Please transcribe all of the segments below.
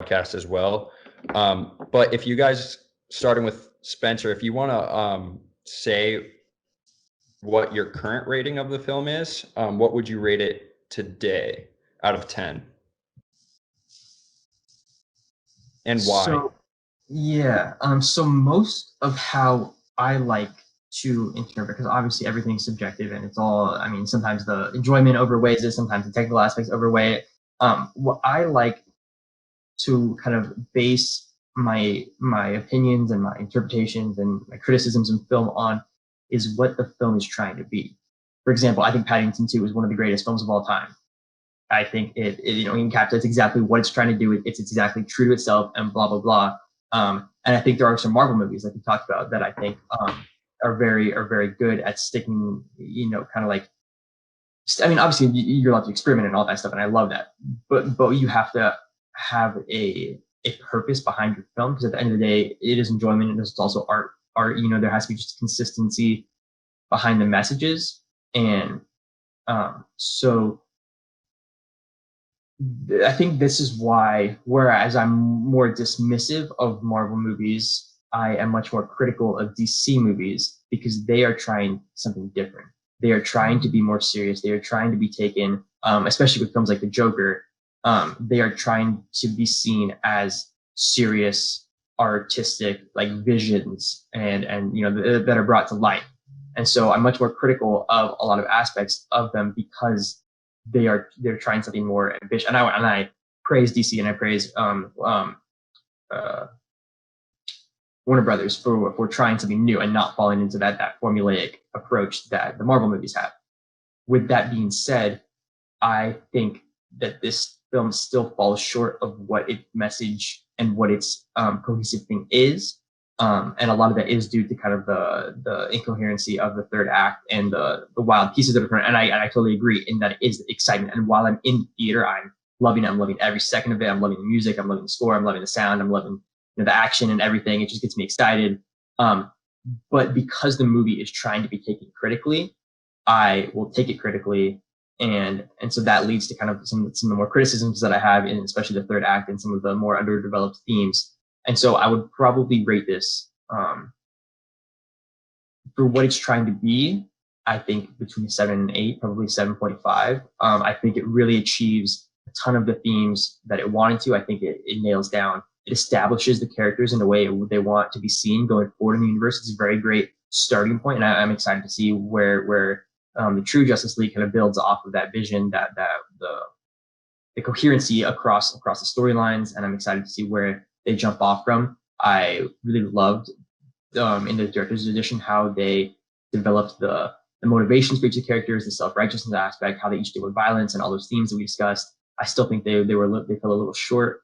podcast as well. But if you guys, starting with Spencer, if you want to say what your current rating of the film is, what would you rate it today out of 10? And why? So yeah, so most of how I like to interpret, because obviously everything's subjective and it's all, I mean, sometimes the enjoyment overweighs it, sometimes the technical aspects overweigh it. What I like to kind of base my opinions and my interpretations and my criticisms of film on is what the film is trying to be. For example, I think Paddington 2 is one of the greatest films of all time. I think it encapsulates exactly what it's trying to do. It's exactly true to itself and blah blah blah. And I think there are some Marvel movies like we talked about that I think are very good at sticking, kind of like, I mean, obviously you're allowed to experiment and all that stuff, and I love that. But you have to have a purpose behind your film, because at the end of the day, it is enjoyment and it's also art. Art, there has to be just consistency behind the messages, and so I think this is why, whereas I'm more dismissive of Marvel movies, I am much more critical of DC movies because they are trying something different. They are trying to be more serious. They are trying to be taken, especially with films like The Joker. They are trying to be seen as serious, artistic, like visions, and that are brought to light. And so I'm much more critical of a lot of aspects of them because they're trying something more ambitious. And I praise DC and I praise uh, Warner Brothers for trying something new and not falling into that formulaic approach that the Marvel movies have. With that being said, I think that this film still falls short of what its message and what its cohesive thing is. And a lot of that is due to kind of the incoherency of the third act and the wild pieces of it. And I totally agree in that it is excitement. And while I'm in theater, I'm loving it. I'm loving every second of it. I'm loving the music. I'm loving the score. I'm loving the sound. I'm loving the action and everything. It just gets me excited. But because the movie is trying to be taken critically, I will take it critically, and so that leads to kind of some of the more criticisms that I have in especially the third act and some of the more underdeveloped themes. And so I would probably rate this for what it's trying to be. I think between 7 and 8, probably 7.5. I think it really achieves a ton of the themes that it wanted to. I think it nails down. It establishes the characters in a way they want to be seen going forward in the universe. It's a very great starting point, and I'm excited to see where the true Justice League kind of builds off of that vision, that the coherency across the storylines, and I'm excited to see where they jump off from. I really loved in the director's edition how they developed the motivations for each of the characters, the self-righteousness aspect, how they each deal with violence, and all those themes that we discussed. I still think they fell a little short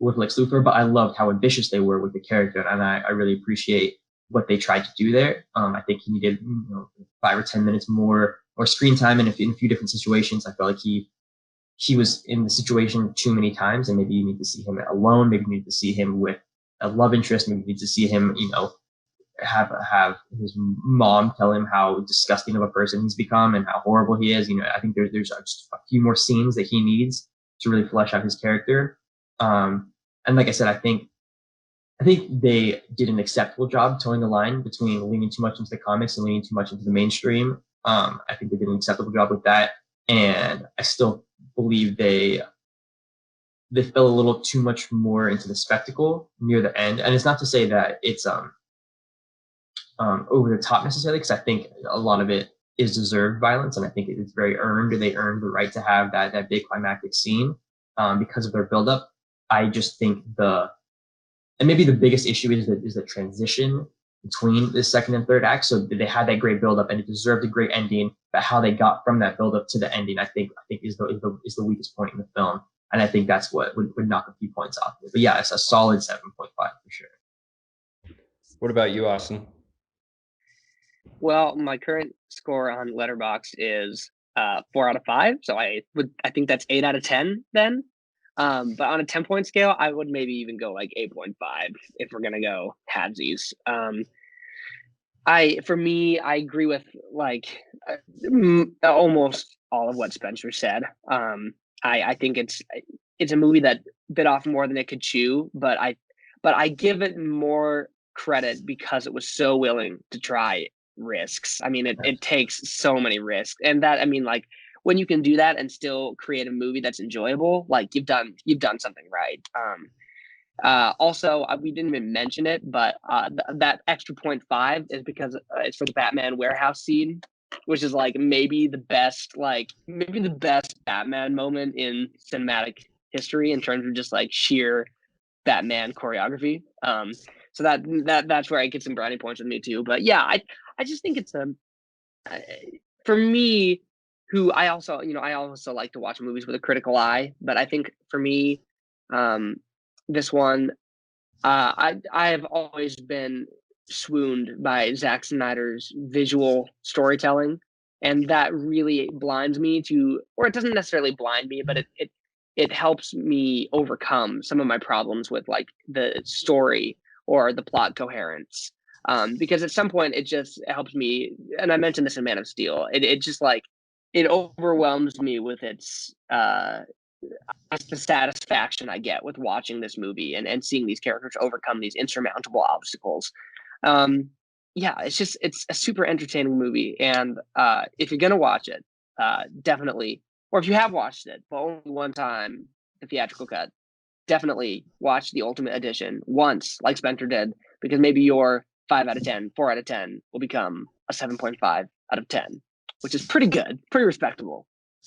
with Lex Luthor, but I loved how ambitious they were with the character, and I really appreciate what they tried to do there. I think he needed 5 or 10 minutes more screen time in a few different situations. I felt like he was in the situation too many times, and maybe you need to see him alone. Maybe you need to see him with a love interest. Maybe you need to see him, have his mom tell him how disgusting of a person he's become and how horrible he is. I think there's just a few more scenes that he needs to really flesh out his character. And like I said, I think they did an acceptable job towing the line between leaning too much into the comics and leaning too much into the mainstream. I think they did an acceptable job with that, and I still believe they fell a little too much more into the spectacle near the end. And it's not to say that it's over the top necessarily, because I think a lot of it is deserved violence, and I think it's very earned. They earned the right to have that big climactic scene because of their buildup. I just think and maybe the biggest issue is the transition between the second and third act. So they had that great buildup and it deserved a great ending, but how they got from that buildup to the ending, I think is the weakest point in the film. And I think that's what would knock a few points off it. But yeah, it's a solid 7.5 for sure. What about you, Austin? Well, my current score on Letterboxd is 4 out of 5. So I think that's 8 out of 10 then. But on a 10-point scale, I would maybe even go like 8.5 if we're gonna go halvesies. I agree with like almost all of what Spencer said. I think it's a movie that bit off more than it could chew, but I give it more credit because it was so willing to try risks. I mean, it takes so many risks, and that, I mean, like, when you can do that and still create a movie that's enjoyable, like, you've done something right. Also, we didn't even mention it, but that extra 0.5 is because it's for the Batman warehouse scene, which is like maybe the best Batman moment in cinematic history in terms of just like sheer Batman choreography. So that's where I get some brownie points with me too. But yeah, I just think it's for me, who I also like to watch movies with a critical eye, but I think for me, this one, I have always been swooned by Zack Snyder's visual storytelling, and that really blinds me to, or it doesn't necessarily blind me, but it helps me overcome some of my problems with like the story or the plot coherence. Because at some point it just helps me, and I mentioned this in Man of Steel. It just like it overwhelms me with its the satisfaction I get with watching this movie and seeing these characters overcome these insurmountable obstacles. Yeah, it's a super entertaining movie, and if you're gonna watch it, definitely, or if you have watched it but only one time, the theatrical cut, definitely watch the Ultimate Edition once, like Spencer did, because maybe your 5 out of 10, 4 out of 10 will become a 7.5 out of 10, which is pretty good, pretty respectable.